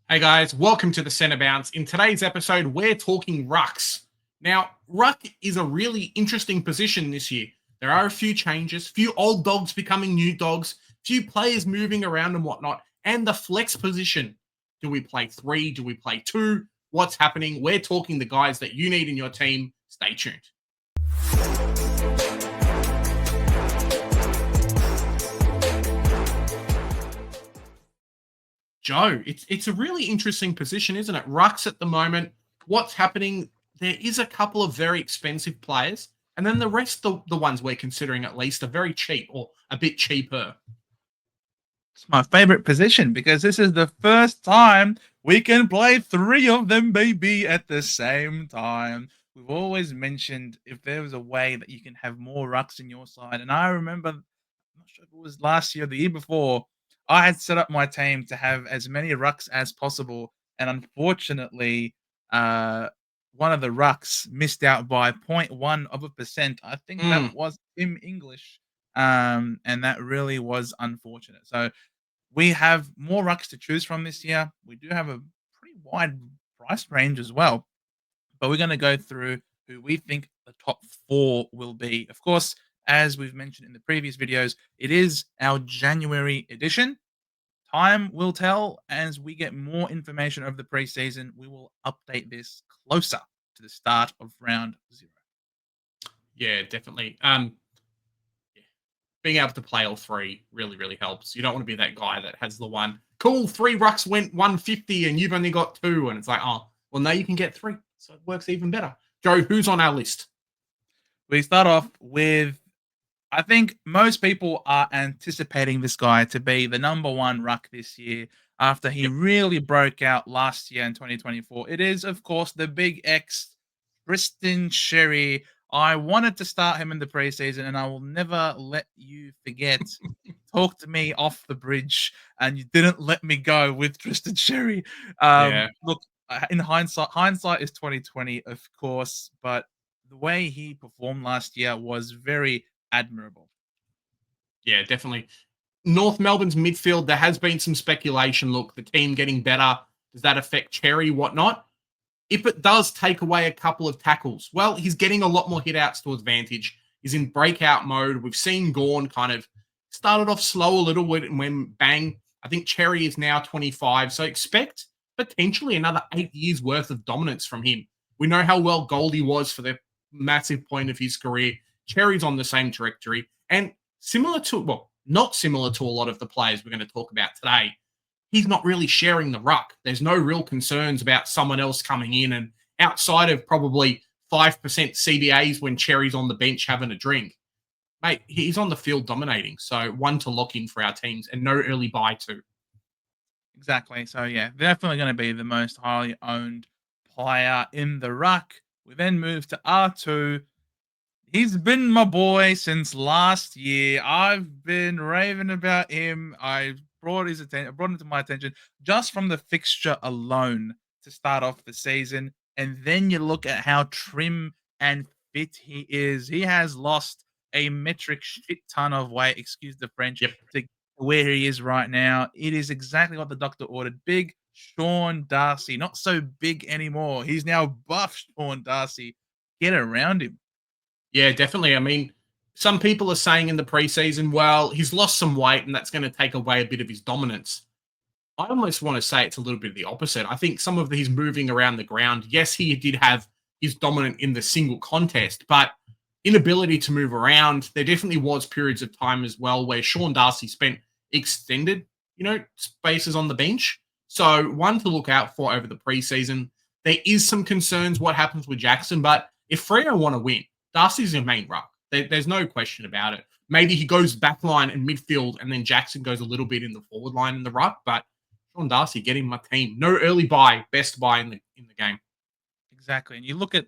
Hey guys, welcome to the Centre Bounce. In today's episode, we're talking rucks. Now, ruck is a really interesting position this year. There are a few changes, few old dogs becoming new dogs, few players moving around and whatnot, and the flex position. Do we play three? Do we play two? What's happening? We're talking the guys that you need in your team. Stay tuned. Joe, it's a really interesting position, isn't it? Rucks at the moment. What's happening? There is a couple of very expensive players, and then the rest, the ones we're considering at least, are very cheap or a bit cheaper. It's my favorite position because this is the first time we can play three of them, baby, at the same time. We've always mentioned if there was a way that you can have more rucks in your side. And I remember, I'm not sure if it was last year or the year before, I had set up my team to have as many rucks as possible. And unfortunately, uh, one of the rucks missed out by 0.1%. I think that Mm, was Tim English. And that really was unfortunate. So we have more rucks to choose from this year. We do have a pretty wide price range as well, but we're going to go through who we think the top four will be. Of course, as we've mentioned in the previous videos, it is our January edition. Time will tell as we get more information over the preseason. We will update this closer to the start of round zero. yeah, definitely. Yeah, being able to play all three really, really helps. You don't want to be that guy that has the one cool three rucks went 150 and you've only got two, and it's like, oh, well, now you can get three, so it works even better. Joe, who's on our list? We start off with I think most people are anticipating this guy to be the number one ruck this year after he Yep. really broke out last year in 2024. It is, of course, the big X, Tristan Sherry. I wanted to start him in the preseason, and I will never let you forget. Talk to me off the bridge, and you didn't let me go with Tristan Sherry. Yeah. Look, in hindsight is 2020, of course, but the way he performed last year was very admirable. Yeah, definitely. North Melbourne's midfield, there has been some speculation. Look, the team getting better. Does that affect Cherry? Whatnot? If it does take away a couple of tackles, well, he's getting a lot more hit outs to advantage. He's in breakout mode. We've seen Gorn kind of started off slow a little bit and when bang. I think Cherry is now 25. So expect potentially another 8 years worth of dominance from him. We know how well Goldie was for the massive point of his career. Cherry's on the same trajectory. And similar to, well, not similar to a lot of the players we're going to talk about today, he's not really sharing the ruck. There's no real concerns about someone else coming in, and outside of probably 5% CBAs when Cherry's on the bench having a drink, mate, he's on the field dominating. So one to lock in for our teams and no early buy too. Exactly. So yeah, definitely going to be the most highly owned player in the ruck. We then move to R2. He's been my boy since last year. I've been raving about him. I brought him to my attention just from the fixture alone to start off the season. And then you look at how trim and fit he is. He has lost a metric shit ton of weight, excuse the French, Yep. to where he is right now. It is exactly what the doctor ordered. Big Sean Darcy, not so big anymore. He's now buff Sean Darcy. Get around him. Yeah, definitely. I mean, some people are saying in the preseason, well, he's lost some weight and that's going to take away a bit of his dominance. I almost want to say it's a little bit of the opposite. I think some of his moving around the ground, yes, he did have his dominant in the single contest, but inability to move around, there definitely was periods of time as well where Sean Darcy spent extended, spaces on the bench. So one to look out for over the preseason. There is some concerns what happens with Jackson, but if Freo want to win, Darcy's your main ruck. There's no question about it. Maybe he goes back line and midfield, and then Jackson goes a little bit in the forward line in the ruck, but Sean Darcy, get him my team. No early buy, best buy in the game. Exactly. And you look at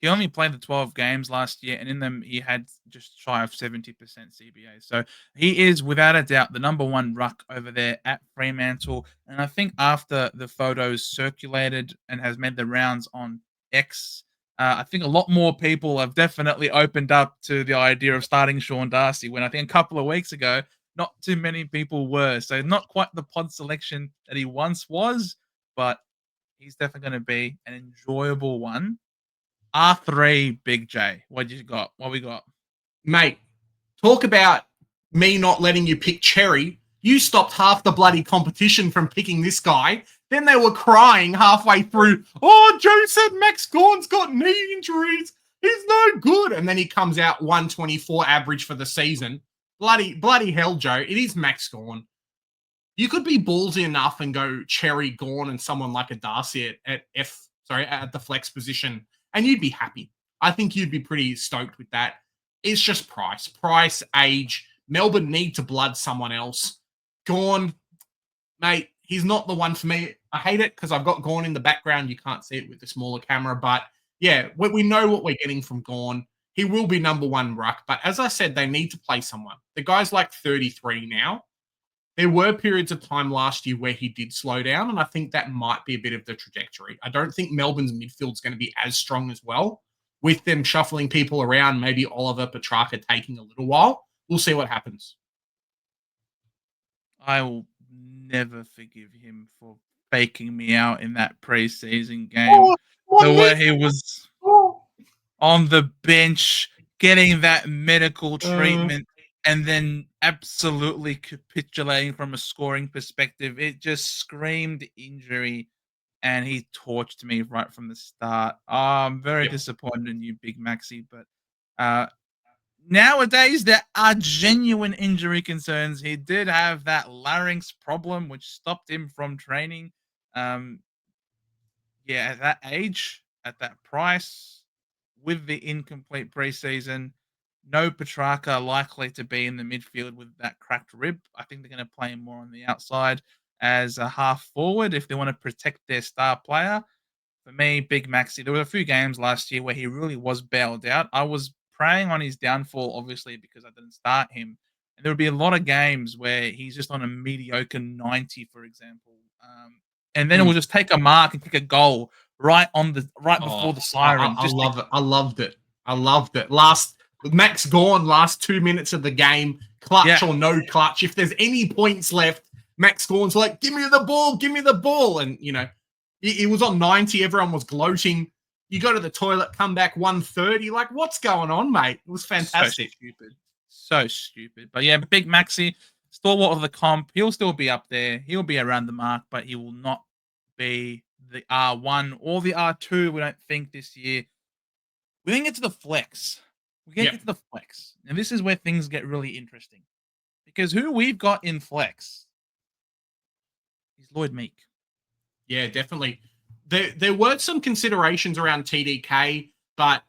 he only played the 12 games last year, and in them he had just shy of 70% CBA. So he is without a doubt the number one ruck over there at Fremantle. And I think after the photos circulated and has made the rounds on X, I think a lot more people have definitely opened up to the idea of starting Sean Darcy when I think a couple of weeks ago, not too many people were. So not quite the pod selection that he once was, but he's definitely going to be an enjoyable one. R3, Big J. What you got? What we got? Mate, talk about me not letting you pick Cherry. You stopped half the bloody competition from picking this guy. Then they were crying halfway through. Oh, Joe said Max Gorn's got knee injuries. He's no good. And then he comes out 124 average for the season. Bloody hell, Joe. It is Max Gorn. You could be ballsy enough and go Cherry, Gorn, and someone like a Darcy at the flex position, and you'd be happy. I think you'd be pretty stoked with that. It's just price, age. Melbourne need to blood someone else. Gorn, mate, he's not the one for me. I hate it because I've got Gorn in the background. You can't see it with the smaller camera, but yeah, we know what we're getting from Gorn. He will be number one ruck, but as I said, they need to play someone. The guy's like 33 now. There were periods of time last year where he did slow down, and I think that might be a bit of the trajectory. I don't think Melbourne's midfield's going to be as strong as well. With them shuffling people around, maybe Oliver Petrarca taking a little while. We'll see what happens. I will never forgive him for faking me out in that preseason game. The way he was on the bench, getting that medical treatment, and then absolutely capitulating from a scoring perspective. It just screamed injury, and he torched me right from the start. I'm very disappointed in you, Big Maxi, but nowadays there are genuine injury concerns. He did have that larynx problem, which stopped him from training. Yeah, at that age, at that price, with the incomplete preseason, no Petrarca likely to be in the midfield with that cracked rib. I think they're going to play him more on the outside as a half forward if they want to protect their star player. For me, Big Maxi, there were a few games last year where he really was bailed out. I was preying on his downfall, obviously, because I didn't start him. And there would be a lot of games where he's just on a mediocre 90, for example. And then it will just take a mark and kick a goal right before the siren. I love it. I loved it. I loved it. Max Gorn, last 2 minutes of the game, clutch or no clutch. If there's any points left, Max Gorn's like, give me the ball. And, you know, it was on 90. Everyone was gloating. You go to the toilet, come back 130. Like, what's going on, mate? It was fantastic. So stupid. But yeah, Big Maxi, stalwart of the comp. He'll still be up there. He'll be around the mark, but he will not be the R1 or the R2. We don't think this year. We then get to the flex. Get to the flex. And this is where things get really interesting. Because who we've got in flex is Lloyd Meek. Yeah, definitely. There were some considerations around TDK, but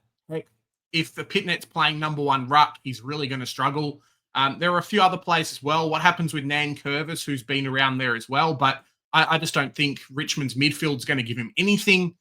if the Pitnet's playing number one ruck, he's really going to struggle. There are a few other players as well. What happens with Nan Curvis, who's been around there as well? But I just don't think Richmond's midfield's going to give him anything.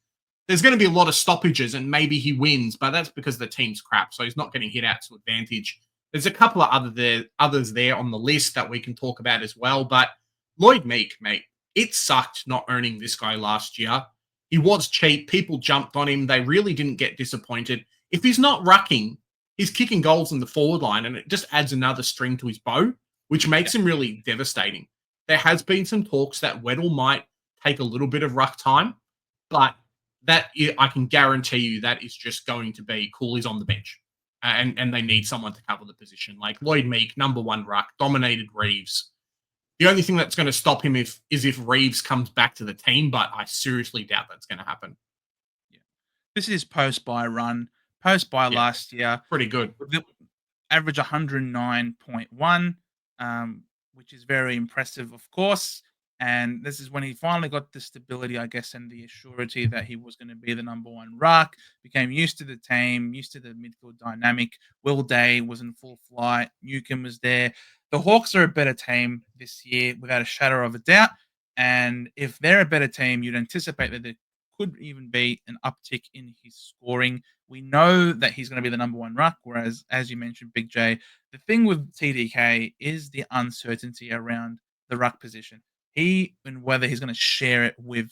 There's going to be a lot of stoppages, and maybe he wins, but that's because the team's crap, so he's not getting hit out to advantage. There's a couple of others there on the list that we can talk about as well, but Lloyd Meek, mate, it sucked not owning this guy last year. He was cheap. People jumped on him. They really didn't get disappointed. If he's not rucking, he's kicking goals in the forward line, and it just adds another string to his bow, which makes him really devastating. There has been some talks that Weddle might take a little bit of ruck time, but that I can guarantee you that is just going to be Cooley's on the bench, and they need someone to cover the position. Like Lloyd Meek, number one ruck, dominated Reeves. The only thing that's going to stop him is if Reeves comes back to the team, but I seriously doubt that's going to happen. Yeah, this is post-buy run. Post-buy last year. Pretty good. Average 109.1, which is very impressive, of course. And this is when he finally got the stability, I guess, and the assurity that he was going to be the number one ruck, became used to the team, used to the midfield dynamic. Will Day was in full flight. Newcomb was there. The Hawks are a better team this year, without a shadow of a doubt. And if they're a better team, you'd anticipate that there could even be an uptick in his scoring. We know that he's going to be the number one ruck, whereas, as you mentioned, Big J, the thing with TDK is the uncertainty around the ruck position. And whether he's going to share it with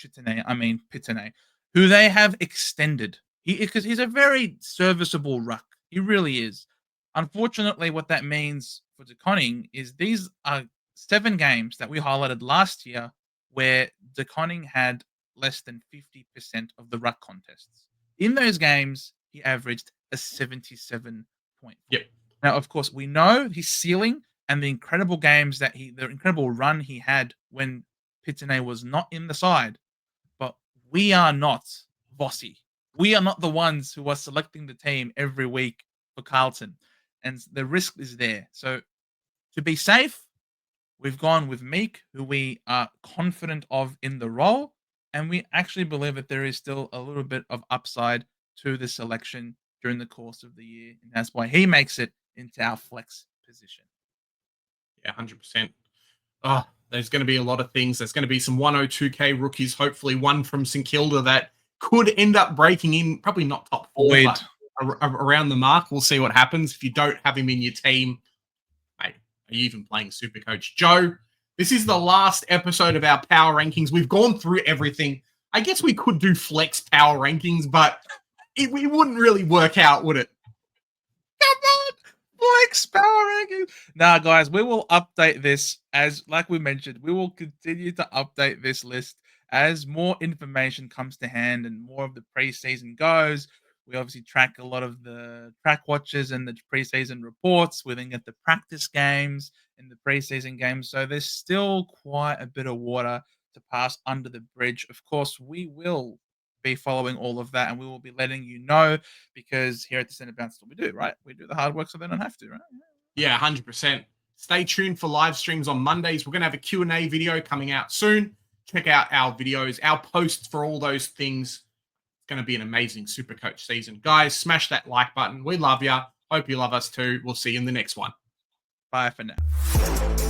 Pitane, who they have extended. Because he's a very serviceable ruck. He really is. Unfortunately, what that means for De Koning is these are 7 games that we highlighted last year where De Koning had less than 50% of the ruck contests. In those games, he averaged a 77.4. Yep. Now, of course, we know his ceiling and the incredible the incredible run he had when Pitane was not in the side. But we are not Vossi. We are not the ones who are selecting the team every week for Carlton. And the risk is there. So to be safe, we've gone with Meek, who we are confident of in the role. And we actually believe that there is still a little bit of upside to the selection during the course of the year. And that's why he makes it into our flex position. Yeah, 100%. Oh, there's going to be a lot of things. There's going to be some 102K rookies, hopefully one from St Kilda that could end up breaking in, probably not top 4, but around the mark. We'll see what happens. If you don't have him in your team, mate, are you even playing Supercoach? Joe, this is the last episode of our power rankings. We've gone through everything. I guess we could do flex power rankings, but it wouldn't really work out, would it? Come on, flex power rankings. Now, guys, we will update this like we mentioned, we will continue to update this list as more information comes to hand and more of the preseason goes. We obviously track a lot of the track watches and the preseason reports. We then get the practice games and the preseason games. So there's still quite a bit of water to pass under the bridge. Of course, we will be following all of that and we will be letting you know, because here at the Centre Bounce, what we do, right? We do the hard work so they don't have to, right? Yeah, 100%. Stay tuned for live streams on Mondays. We're going to have a Q&A video coming out soon. Check out our videos, our posts for all those things. It's going to be an amazing Supercoach season. Guys, smash that like button. We love you. Hope you love us too. We'll see you in the next one. Bye for now.